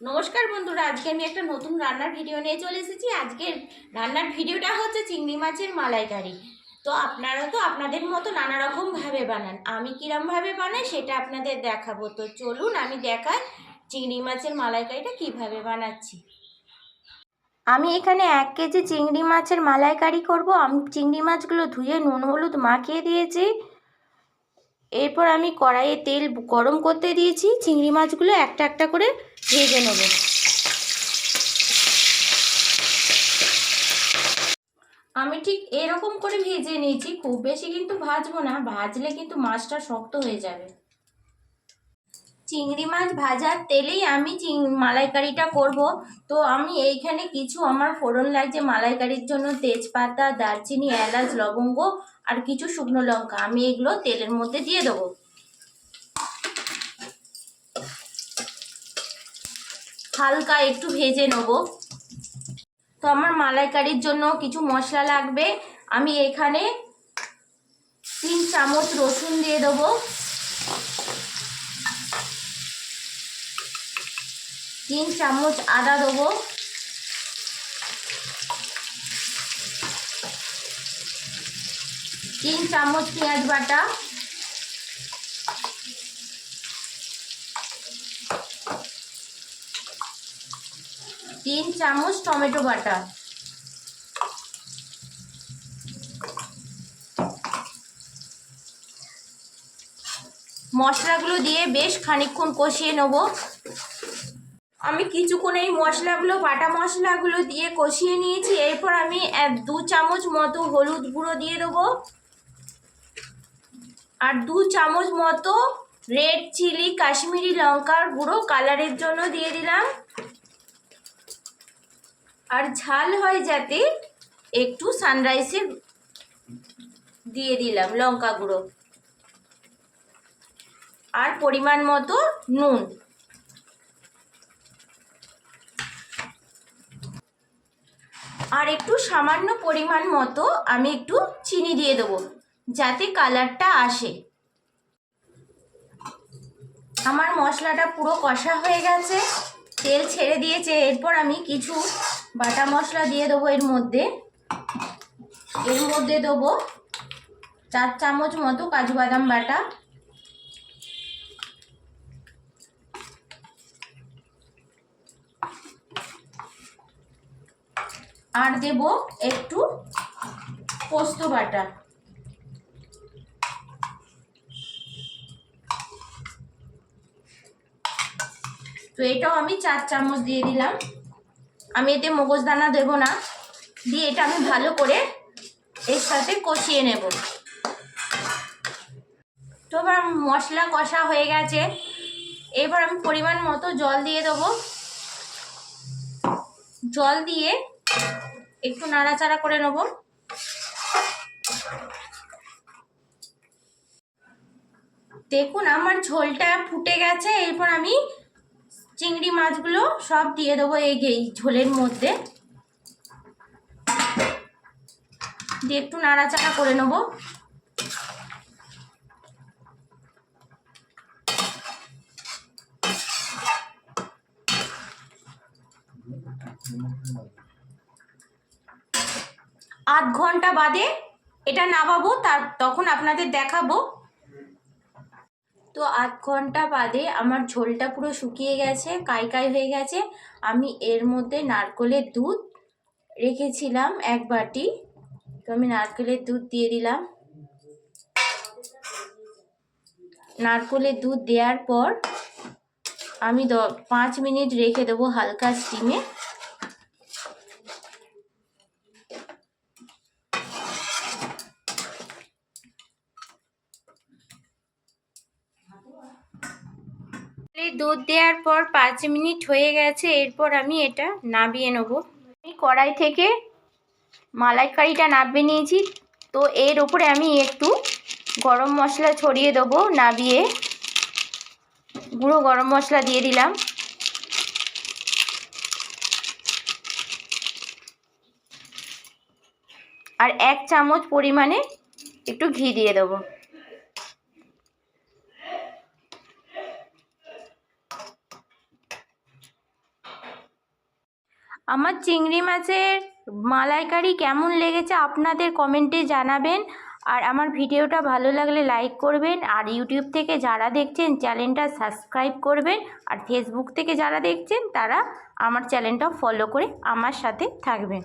নমস্কার বন্ধুরা, আজকে আমি একটা নতুন রান্নার ভিডিও নিয়ে চলে এসেছি। আজকের রান্নার ভিডিওটা হচ্ছে চিংড়ি মাছের মালাইকারি। তো আপনারা তো আপনাদের মতো নানা রকমভাবে বানান, আমি কীরমভাবে বানাই সেটা আপনাদের দেখাবো। তো চলুন আমি দেখাই চিংড়ি মাছের মালাইকারিটা কিভাবে বানাচ্ছি। আমি এখানে 1 কেজি চিংড়ি মাছের মালাইকারি করব। আমি চিংড়ি মাছগুলো ধুয়ে নুন হলুদ মাখিয়ে দিয়েছি। এরপর আমি কড়াইয়ে তেল গরম করতে দিয়েছি। চিংড়ি মাছগুলো একটা একটা করে ভেজে নেব। আমি ঠিক এরকম করে ভেজে নিয়েছি, খুব বেশি কিন্তু ভাজবো না, ভাজলে কিন্তু মাছটা শক্ত হয়ে যাবে। চিংড়ি মাছ ভাজার তেলেই আমি মালাইকারিটা করব। তো আমি এইখানে কিছু আমার ফোড়ন লাগছে মালাইকারির জন্য, তেজপাতা, দারচিনি, এলাচ, লবঙ্গ আর কিছু শুকনো লঙ্কা। আমি এগুলো তেলের মধ্যে দিয়ে দেবো। হালকা একটু ভেজে নেব। তো আমার মালাইকারির জন্য কিছু মশলা লাগবে। আমি এখানে 3 চামচ রসুন দিয়ে দেবো, 3 চামচ আদা দেবো, 3 চামচ পেঁয়াজ বাটা, 3 চামচ টমেটো বাটা। মশলাগুলো দিয়ে বেশ খানিকক্ষণ কষিয়ে নেব। আমি কিছুক্ষণ এই মশলাগুলো, বাটা মশলাগুলো দিয়ে কষিয়ে নিয়েছি। এরপর আমি 2 চামচ মতো হলুদ গুঁড়ো দিয়ে দেবো আর 2 চামচ মতো রেড চিলি কাশ্মীরি লঙ্কার গুঁড়ো কালারের জন্য দিয়ে দিলাম। আর ঝাল হয় যাতে একটু সানরাইসে দিয়ে দিলাম লঙ্কা গুঁড়ো আর পরিমাণ মতো নুন। আর একটু সামান্য পরিমাণ মতো আমি একটু চিনি দিয়ে দেবো যাতে কালারটা আসে। আমার মশলাটা পুরো কষা হয়ে গেছে, তেল ছেড়ে দিয়েছে। এরপর আমি কিছু বাটা মশলা দিয়ে দেবো এর মধ্যে দেবো 4 চামচ মতো কাজু বাদাম বাটা, আর দেব একটু পোস্ত বাটা। তো এটাও আমি 4 চামচ দিয়ে দিলাম। আমি এতে মগজদানা দেব না, দিয়ে এটা আমি ভালো করে এর সাথে কষিয়ে নেব। তো এবার মশলা কষা হয়ে গেছে। এবার আমি পরিমাণ মতো জল দিয়ে দেবো। জল দিয়ে একটু নাড়াচাড়া করে নেব। দেখুন আমার ঝোলটা ফুটে গেছে। এরপর আমি চিংড়ি মাছগুলো সব দিয়ে দেবো এই ঝোলের মধ্যে, দিয়ে একটু নাড়াচাড়া করে নেব। আধ ঘন্টা বাদে এটা নামাবো, তখন আপনাদের দেখাবো। তো আধ ঘন্টা বাদে আমার ঝোলটা পুরো শুকিয়ে গেছে, কাই কাই হয়ে গেছে। আমি এর মধ্যে নারকেলের দুধ রেখেছিলাম 1 বাটি, তো আমি নারকেলের দুধ দিয়ে দিলাম। নারকেলের দুধ দেওয়ার পর আমি 5 মিনিট রেখে দেবো হালকা স্টিমে। দুধ দেওয়ার পর 5 মিনিট হয়ে গেছে। এরপর আমি এটা নামিয়ে নেব। আমি কড়াই থেকে মালাইকারিটা নামিয়ে নিয়েছি। তো এর উপরে আমি একটু গরম মশলা ছড়িয়ে দেবো। নামিয়ে গুঁড়ো গরম মশলা দিয়ে দিলাম। আর 1 চামচ পরিমাণে একটু ঘি দিয়ে দেবো। আমার চিংড়ি মাছের মালাইকারি কেমন লেগেছে আপনাদের কমেন্টে জানাবেন। আর আমার ভিডিওটা ভালো লাগলে লাইক করবেন, আর ইউটিউব থেকে যারা দেখছেন চ্যানেলটা সাবস্ক্রাইব করবেন, আর ফেসবুক থেকে যারা দেখছেন তারা আমার চ্যানেলটা ফলো করে আমার সাথে থাকবেন।